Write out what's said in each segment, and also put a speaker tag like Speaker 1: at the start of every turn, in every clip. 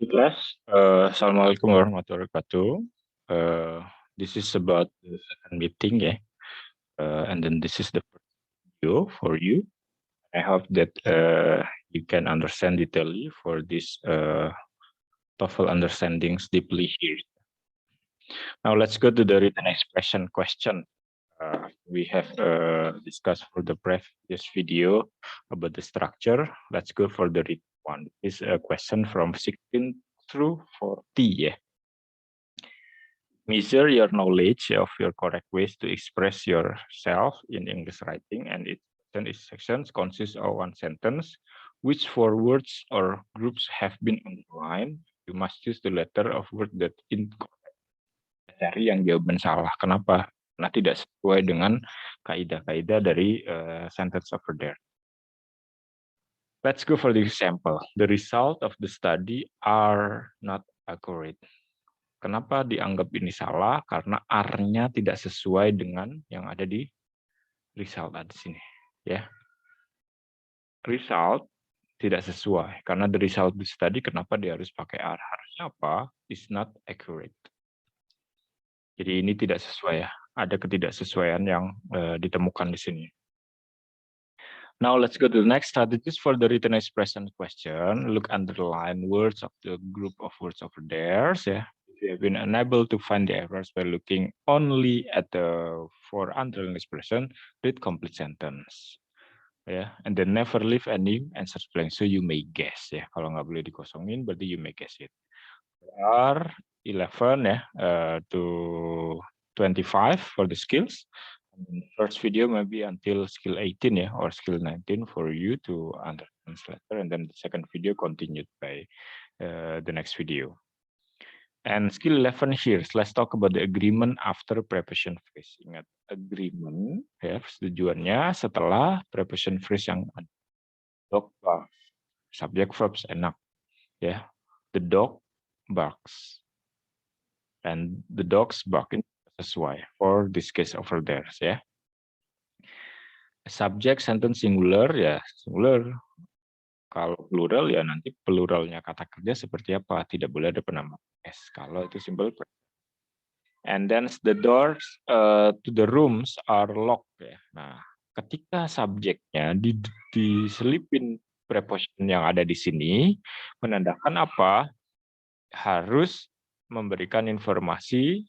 Speaker 1: Class, Assalamualaikum warahmatullahi wabarakatuh. This is about the second meeting, yeah. And then this is the first video for you. I hope that you can understand detailedly for this TOEFL understandings deeply here. Now let's go to the written expression question. We have discussed for the previous video about the structure. Let's go for the written one. This is a question from 16 through 40, yeah. Measure your knowledge of your correct ways to express yourself in English writing, and its sections consist of one sentence. Which four words or groups have been underlined? You must choose the letter of word that incorrect. Cari yang jawaban salah. Kenapa? Karena tidak sesuai dengan kaidah-kaidah dari sentence over there. Let's go for the example. The result of the study are not accurate. Kenapa dianggap ini salah? Karena R-nya tidak sesuai dengan yang ada di result di sini, ya. Result tidak sesuai karena the result di study kenapa dia harus pakai R? Harusnya apa? Is not accurate. Jadi ini tidak sesuai ya. Ada ketidaksesuaian yang ditemukan di sini. Now let's go to the next strategies for the written expression question. Look underline words of the group of words over there, ya. You have been unable to find the errors by looking only at the four underlined expression, read complete sentence. Ya, and then never leave any answers blank, so you may guess ya. Kalau nggak boleh dikosongin, berarti you may guess it. There are 11 ya, to 25 for the skills. First video maybe until skill 18 ya, or skill 19 for you to understand later, and then the second video continued by the next video. And skill 11 here, let's talk about the agreement after preposition phrase. Ingat, agreement ya, persetujuannya setelah preposition phrase yang ada. Dog barks, subject verbs enak ya. The dog barks, and the dogs barking sesuai for this case over there ya. Subject sentence singular ya singular. Kalau plural ya nanti pluralnya kata kerja seperti apa, tidak boleh ada penambah s. Kalau itu simple. And then the doors to the rooms are locked ya. Nah, ketika subjeknya diselipin preposition yang ada di sini, menandakan apa? Harus memberikan informasi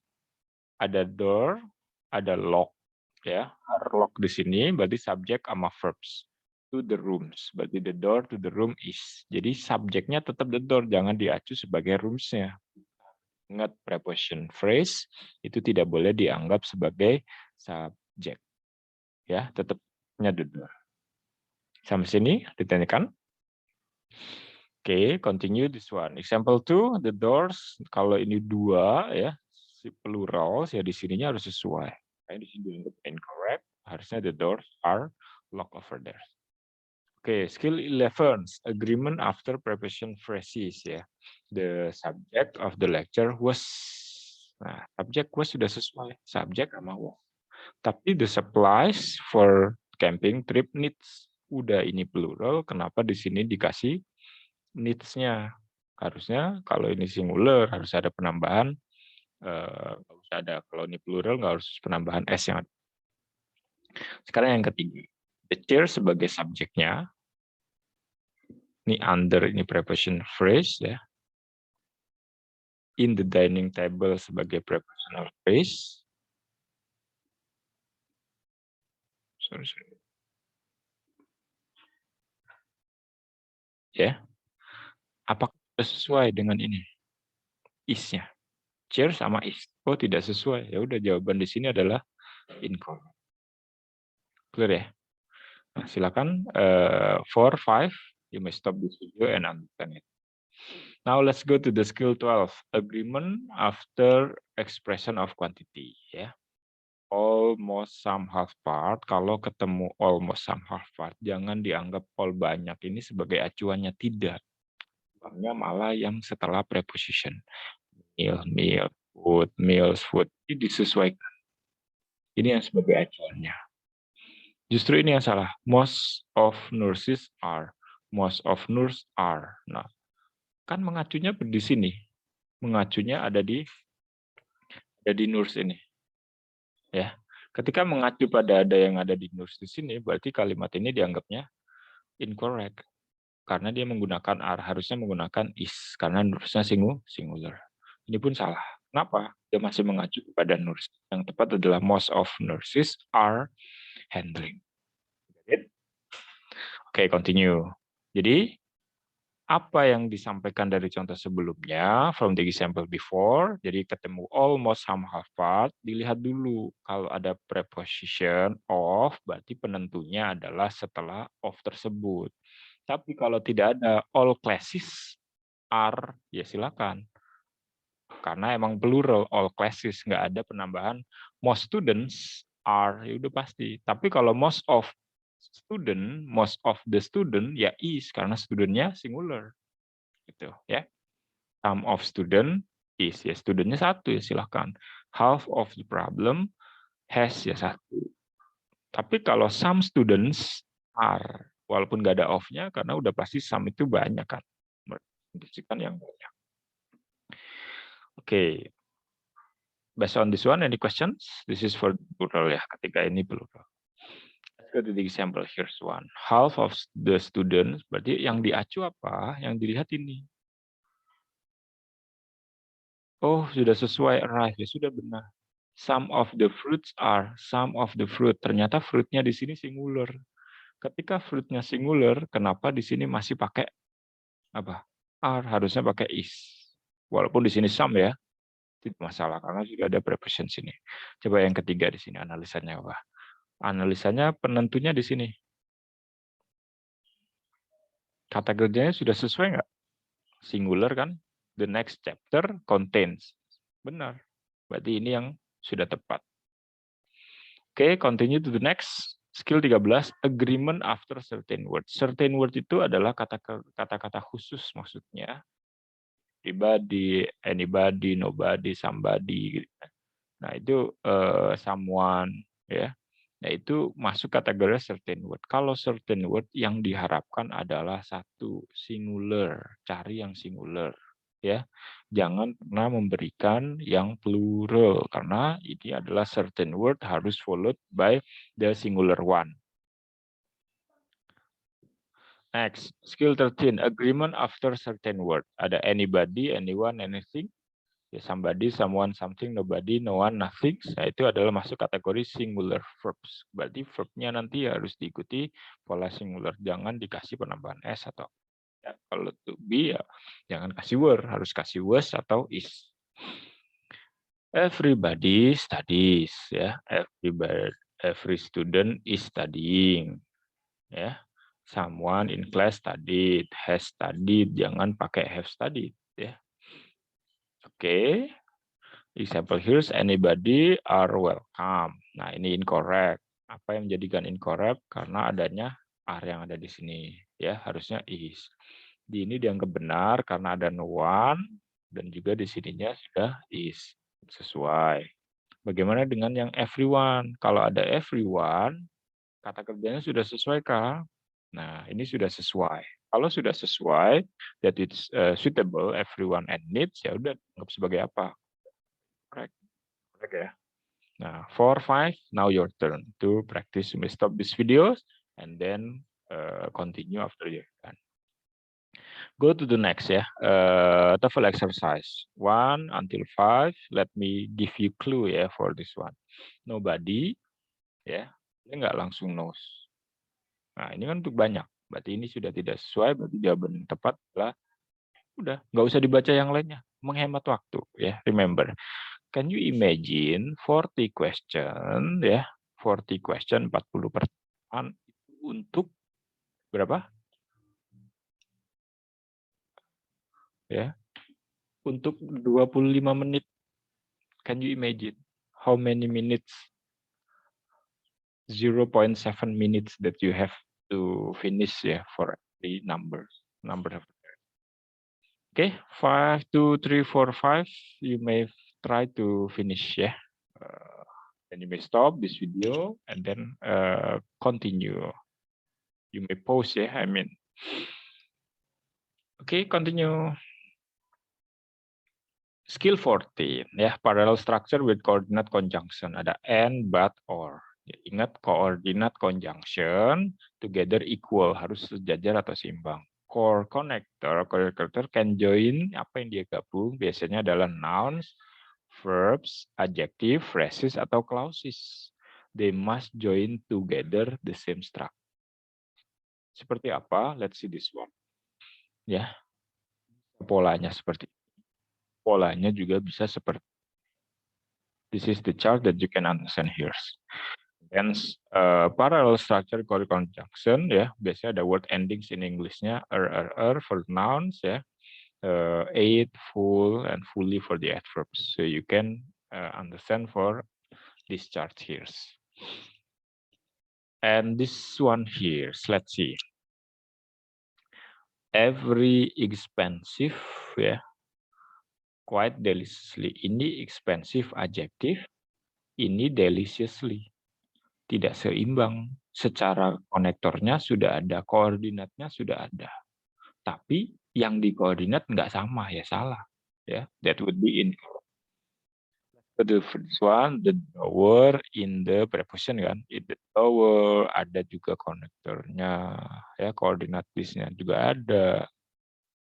Speaker 1: ada door, ada lock ya. Lock di sini berarti subjek sama verbs. To the rooms, berarti the door to the room is. Jadi subjeknya tetap the door, jangan diacu sebagai rooms-nya. Ingat, preposition phrase itu tidak boleh dianggap sebagai subjek. Ya, tetapnya the door. Sampai sini ditanyakan? Oke, continue this one. Example 2, the doors, kalau ini dua ya, si plural ya di sininya harus sesuai. Kayak di sini dianggap incorrect, harusnya the doors are locked over there. Oke, skill 11, agreement after preposition phrases ya. The subject of the lecture was. Nah, subject was sudah sesuai, subject sama was. Tapi the supplies for camping trip needs. Udah ini plural, kenapa di sini dikasih needs-nya? Harusnya kalau ini singular harus ada penambahan, nggak usah ada. Kalau ini plural nggak harus penambahan s yang ada. Sekarang yang ketiga, the chair sebagai subjeknya. Ini under ini preposition phrase ya. In the dining table sebagai prepositional phrase. Sorry. Ya. Apakah sesuai dengan ini? Is-nya. Chair sama is. Oh, tidak sesuai. Ya udah, jawaban di sini adalah incorrect. Clear ya? Nah, silakan 4, 5, you may stop this video and understand it. Now let's go to the skill 12, agreement after expression of quantity ya. Almost, some, half part. Kalau ketemu almost, some, half part, jangan dianggap all banyak ini sebagai acuannya, tidak. Acuannya malah yang setelah preposition. Meal, food, meals, food. Ini disesuaikan. Ini yang sebagai acuannya. Justru ini yang salah. Most of nurses are. Most of nurses are. Nah, Kan mengacunya di sini. Mengacunya ada di NURS ini. Ya. Ketika mengacu pada ada yang ada di NURS di sini, berarti kalimat ini dianggapnya incorrect. Karena dia menggunakan are, harusnya menggunakan is. Karena NURS-nya singular. Ini pun salah. Kenapa? Dia masih mengacu kepada NURS. Yang tepat adalah most of nurses are handling. Oke, continue. Jadi, apa yang disampaikan dari contoh sebelumnya, from the example before, jadi ketemu almost, some, half part, dilihat dulu. Kalau ada preposition of, berarti penentunya adalah setelah of tersebut. Tapi kalau tidak ada all classes are, ya silakan. Karena emang plural, all classes, nggak ada penambahan most students are, ya udah pasti. Tapi kalau most of student, most of the student, ya is, karena studentnya singular. Gitu ya. Some of student is, ya studentnya satu, ya silahkan. Half of the problem has, ya satu. Tapi kalau some students are, walaupun nggak ada of-nya, karena udah pasti some itu banyak kan. Kan yang banyak. Oke. Based on this one, any questions? This is for plural ya, ketika ini plural. Let's go to the example. Here's one. Half of the students, berarti yang diacu apa? Yang dilihat ini. Oh, sudah sesuai arrive, ya sudah benar. Some of the fruits are, some of the fruit. Ternyata fruitnya di sini singular. Ketika fruitnya singular, kenapa di sini masih pakai apa? Are, harusnya pakai is. Walaupun di sini some ya, tidak masalah karena juga ada preposition sini. Coba yang ketiga di sini analisanya apa? Analisanya penentunya di sini. Kata kerjanya sudah sesuai nggak? Singular kan? The next chapter contains. Benar. Berarti ini yang sudah tepat. Oke, continue to the next. Skill 13, agreement after certain word. Certain word itu adalah kata-kata khusus maksudnya. Everybody, anybody, nobody, somebody. Nah, itu someone, ya. Nah, itu masuk kategori certain word. Kalau certain word yang diharapkan adalah satu, singular. Cari yang singular. Ya, jangan pernah memberikan yang plural karena ini adalah certain word harus followed by the singular one. Next, skill 13, agreement after certain word. Ada anybody, anyone, anything. Ya, somebody, someone, something, nobody, no one, nothing. Nah, itu adalah masuk kategori singular verbs. Berarti verbnya nanti harus diikuti pola singular. Jangan dikasih penambahan s atau ya, kalau to be ya jangan kasih were, harus kasih was atau is. Everybody studies, ya. Every student is studying, ya. Someone in class studied, has studied, jangan pakai have studied, ya. Oke. Example here's anybody are welcome. Nah, ini incorrect. Apa yang menjadikan incorrect? Karena adanya are yang ada di sini, ya. Harusnya is. Di ini dianggap benar karena ada no one dan juga di sininya sudah is. Sesuai. Bagaimana dengan yang everyone? Kalau ada everyone, kata kerjanya sudah sesuai kah? Nah, ini sudah sesuai. Kalau sudah sesuai, that it's suitable, everyone and needs, ya udah anggap sebagai apa? Correct. Correct ya. Nah, 4, 5, now your turn to practice. You may stop this video and then continue after you're done. Go to the next ya. TOEFL exercise 1 until 5. Let me give you clue ya for this one. Nobody ya, dia nggak langsung knows. Nah, ini kan untuk banyak. Berarti ini sudah tidak sesuai. Berarti jawaban yang tepat adalah udah nggak usah dibaca yang lainnya. Menghemat waktu ya. Remember, can you imagine 40 question ya, 40 question 40 pertanyaan untuk berapa? Ya, untuk 25 menit. Can you imagine how many minutes? 0.7 minutes that you have to finish ya for every number. Okay, 5, 2, 3, 4, 5. You may try to finish ya. Then you may stop this video and then continue. You may pause ya. I mean. Okay, continue. Skill 14 ya, parallel structure with coordinate conjunction. Ada and, but, or. Ya, ingat coordinate conjunction together equal, harus sejajar atau seimbang. Core connector can join, apa yang dia gabung biasanya adalah nouns, verbs, adjective, phrases atau clauses. They must join together the same structure. Seperti apa? Let's see this one. Ya, polanya seperti polanya juga bisa seperti this is the chart that you can understand here. Hence, parallel structure core conjunction ya, biasanya ada word endings in English-nya for nouns ya, aid, full, and fully for the adverbs. So you can understand for this chart here. And this one here, let's see. Every expensive ya, quite deliciously. Ini expensive adjective, ini deliciously. Tidak seimbang. Secara konektornya sudah ada, koordinatnya sudah ada. Tapi yang di koordinat nggak sama, ya salah. Ya, that would be incorrect. The first one, the drawer in the preposition kan. In the drawer ada juga konektornya, ya koordinat listnya juga ada.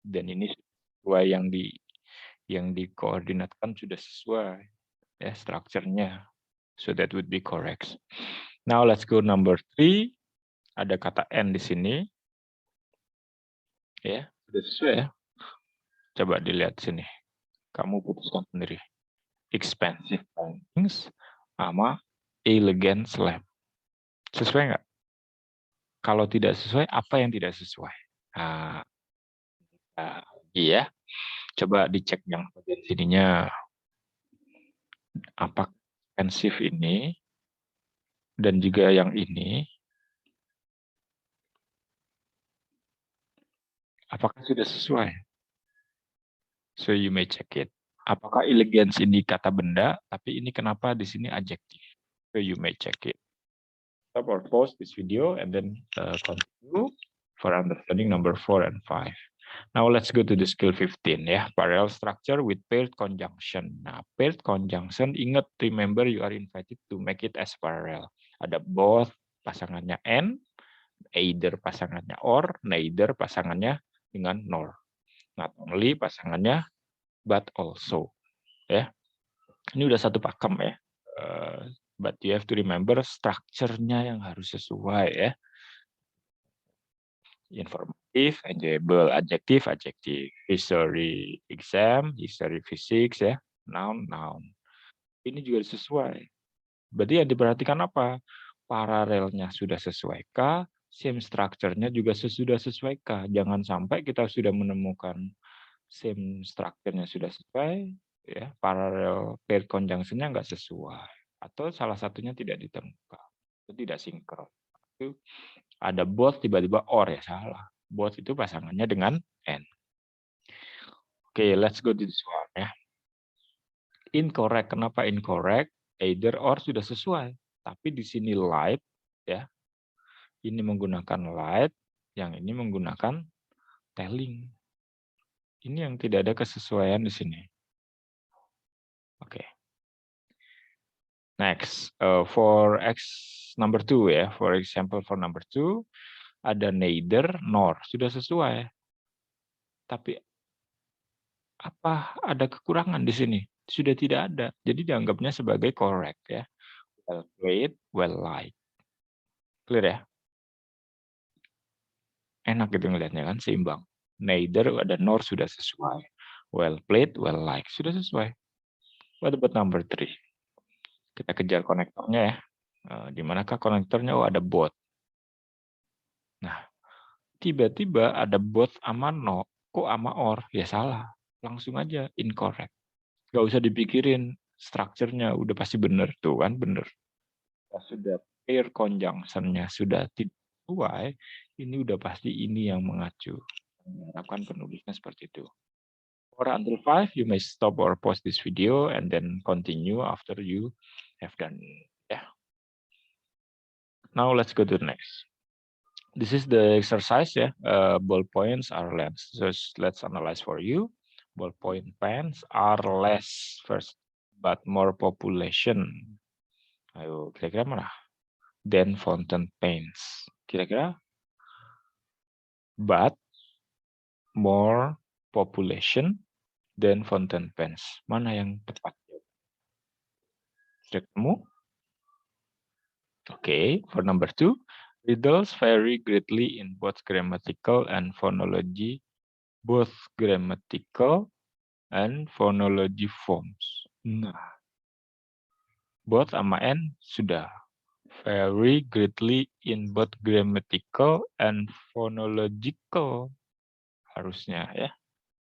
Speaker 1: Dan ini sesuai yang dikoordinatkan sudah sesuai ya strukturnya. So that would be correct. Now let's go number 3. Ada kata and di sini. Ya, sudah sesuai ya. Coba dilihat sini. Kamu putuskan sendiri. Expensive things sama elegant slab. Sesuai nggak? Kalau tidak sesuai, apa yang tidak sesuai? Nah, iya. Coba dicek yang bagian sininya. Apa expensive ini dan juga yang ini, apakah sudah sesuai? So you may check it. Apakah elegance ini kata benda, tapi ini kenapa di sini adjektif? So you may check it. Stop or pause this video and then continue for understanding number 4 and 5. Now let's go to the skill 15 ya, parallel structure with paired conjunction. Nah, paired conjunction, ingat, remember you are invited to make it as parallel. Ada both pasangannya and, either pasangannya or, neither pasangannya dengan nor. Not only pasangannya but also ya. Ini udah satu pakem ya. But you have to remember structure-nya yang harus sesuai ya. Informatif, enjoyable, adjektif, history exam, history physics ya, noun. Ini juga sesuai. Berarti yang diperhatikan apa? Paralelnya sudah sesuaikah? Same structure-nya juga sudah sesuaikah? Jangan sampai kita sudah menemukan same structure-nya sudah sesuai, ya, parallel paired conjunction-nya nggak sesuai, atau salah satunya tidak ditemukan, itu tidak sinkron. Itu ada both tiba-tiba or, ya salah. Both itu pasangannya dengan and. Oke, let's go to this one ya. Incorrect, kenapa incorrect? Either or sudah sesuai, tapi di sini light ya. Ini menggunakan light, yang ini menggunakan telling. Ini yang tidak ada kesesuaian di sini. Oke. Next, for X number 2 ya, for example for number 2, ada neither nor, sudah sesuai. Tapi apa ada kekurangan di sini? Sudah tidak ada. Jadi dianggapnya sebagai correct ya. Well played, well liked. Clear ya? Enak gitu ngelihatnya kan, seimbang. Neither ada nor sudah sesuai. Well played, well liked, sudah sesuai. What about number 3? Kita kejar konektornya ya. Di manakah konektornya? Oh, ada both. Nah, tiba-tiba ada both sama no, kok sama or? Ya salah. Langsung aja incorrect. Gak usah dipikirin strukturnya, udah pasti bener tuh kan, bener. Sudah pair conjunction-nya sudah tidak sesuai, ini udah pasti ini yang mengacu. Mengharapkan penulisnya seperti itu. For until 5, you may stop or pause this video and then continue after you have done. Yeah. Now let's go to the next. This is the exercise ya. Ballpoints are lengths. So let's analyze for you. Ballpoint pens are less first, but more population. Ayo, kira-kira mana? Than fountain pens. Kira-kira? But more population than fountain pens. Mana yang tepat? Sudah ketemu? Okay, for number 2, riddles vary greatly in both grammatical and phonology forms. Nah, both sama N sudah. Vary greatly in both grammatical and phonological. Harusnya ya.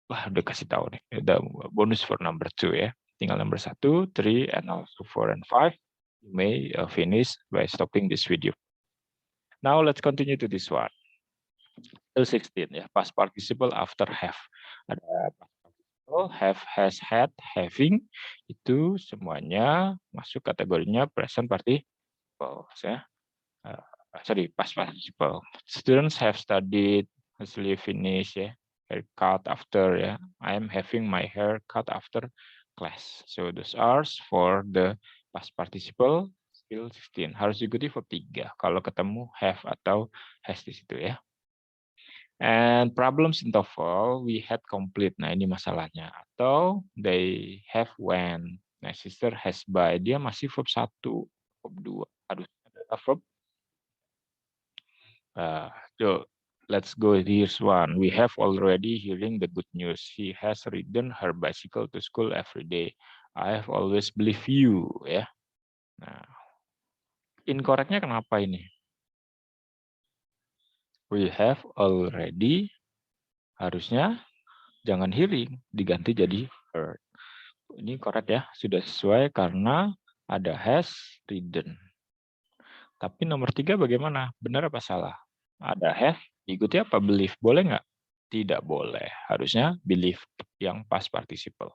Speaker 1: Wah, udah kasih tahu nih. Udah bonus for number 2 ya. Tinggal number 1, 3, and also 4 and 5. You may finish by stopping this video. Now let's continue to this one. 16 ya, past participle after have. Ada past participle, have, has, had, having, itu semuanya masuk kategorinya present participle ya. Past participle. Students have studied, hasilnya finish ya. Haircut after ya. I am having my hair cut after class. So those are for the past participle still 16. Harus diikuti verb 3 kalau ketemu have atau has di situ ya. And problems in TOEFL, we had complete. Nah, ini masalahnya. Atau they have when. My sister has by. Dia masih verb 1, verb 2. Harusnya adalah verb. So, let's go. Here's one. We have already hearing the good news. She has ridden her bicycle to school every day. I have always believed you. Ya. Nah, incorrectnya kenapa ini? We have already. Harusnya jangan hearing, diganti jadi heard. Ini correct ya, sudah sesuai karena ada has, ridden. Tapi nomor 3 bagaimana? Benar apa salah? Ada have, diikuti apa? Believe. Boleh nggak? Tidak boleh. Harusnya believe yang past participle.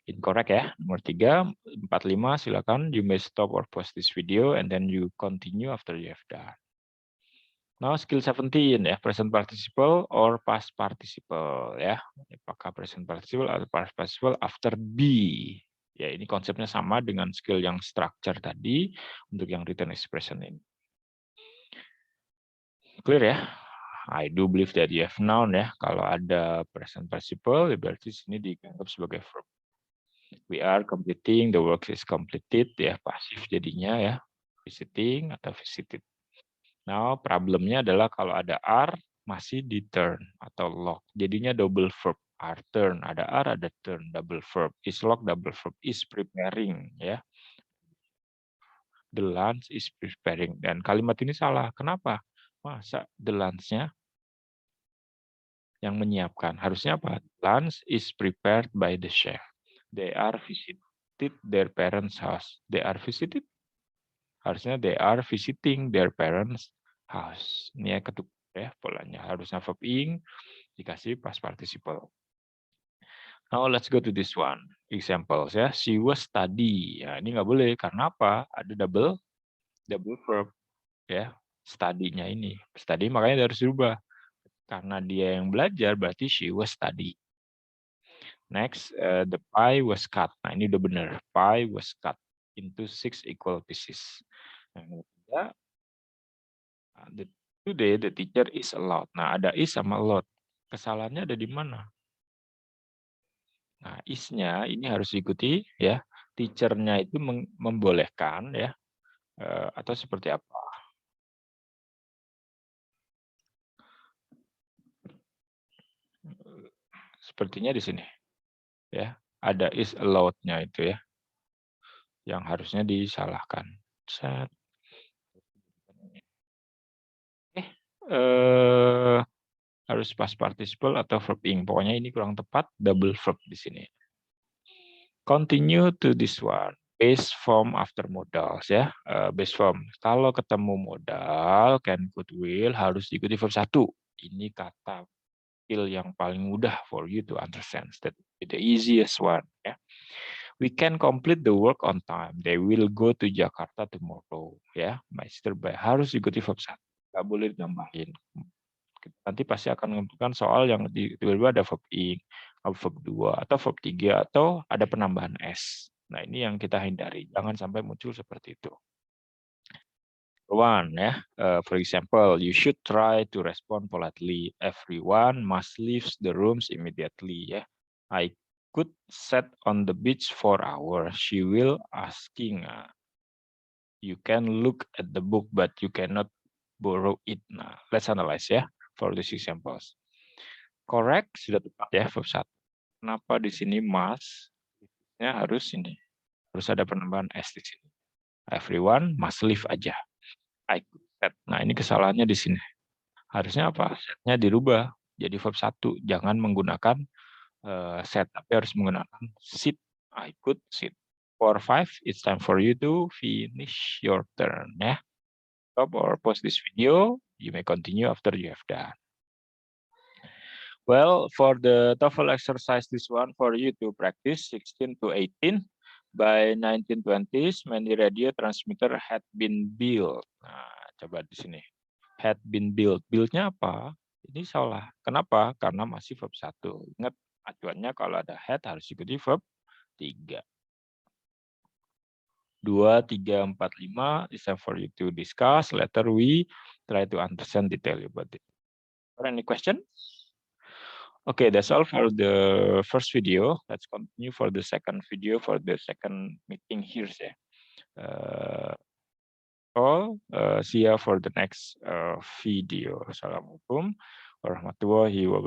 Speaker 1: Incorrect ya. Nomor 3, 4, 5 silakan. You may stop or pause this video and then you continue after you have done. Now skill 17 ya, present participle or past participle ya. Apakah present participle atau past participle after be. Ya, ini konsepnya sama dengan skill yang structure tadi untuk yang written expression ini. Clear ya? I do believe that you have noun ya. Kalau ada present participle, ya berarti sini dianggap sebagai verb. We are completing, the work is completed ya, pasif jadinya ya. Visiting atau visited. Nah, problemnya adalah kalau ada are masih di turn atau lock. Jadinya double verb. Are turn, ada are, ada turn, double verb. Is lock, double verb. Is preparing, ya. The lunch is preparing. Dan kalimat ini salah. Kenapa? Masa the lunch-nya yang menyiapkan? Harusnya apa? Lunch is prepared by the chef. They are visited their parents' house. They are visited. Harusnya they are visiting their parents' house. Ini ya ketuk ya polanya. Harusnya verb ing dikasih past participle. Now let's go to this one. Examples ya. She was study. Ya, ini nggak boleh karena apa? Ada double verb ya. Study-nya ini. Study makanya harus dirubah. Karena dia yang belajar berarti she was study. Next, the pie was cut. Nah, ini udah benar. Pie was cut into 6 equal pieces. Nah, today the teacher is allowed. Nah, ada is sama allowed. Kesalahannya ada di mana? Nah, is-nya ini harus diikuti ya. Teacher-nya itu membolehkan ya. Atau seperti apa? Sepertinya di sini. Ya, ada is allowed-nya itu ya. Yang harusnya disalahkan. Set. Harus past participle atau verb ing. Pokoknya ini kurang tepat, double verb di sini. Continue to this one. Base form after modals ya. Base form. Kalau ketemu modal, can, could, will harus diikuti verb 1. Ini kata skill yang paling mudah for you to understand. That the easiest one ya. We can complete the work on time. They will go to Jakarta tomorrow ya. Master by harus diikuti verb 1. Nggak boleh ditambahin. Nanti pasti akan menentukan soal yang tiba-tiba ada verb ing. verb 2 atau verb 3 atau ada penambahan S. Nah, ini yang kita hindari. Jangan sampai muncul seperti itu. One, ya. For example, you should try to respond politely. Everyone must leave the rooms immediately. Ya. I could sit on the beach for hours. She will asking. You can look at the book, but you cannot borrow it. Nah, let's analyze ya for these examples. Correct, sudah tepat ya verb 1. Kenapa di sini must? Ya harus ini. Harus ada penambahan S di sini. Everyone must leave aja. I could set. Nah, ini kesalahannya di sini. Harusnya apa? Setnya dirubah jadi verb 1. Jangan menggunakan set, tapi harus menggunakan sit. I could sit. For 5, it's time for you to finish your turn. Ya. Stop or pause this video. You may continue after you have done. Well, for the TOEFL exercise, this one for you to practice 16 to 18. By 1920s, many radio transmitter had been built. Nah, coba di sini. Had been built. Build-nya apa? Ini salah. Kenapa? Karena masih verb 1. Ingat, acuannya kalau ada had harus ikuti verb 3. 2, 3, 4, 5. It's time for you to discuss. Later we try to understand detail about it. Any question? Okay, that's all for the first video. Let's continue for the second video, for the second meeting here. See you for the next video. Assalamualaikum warahmatullahi wabarakatuh.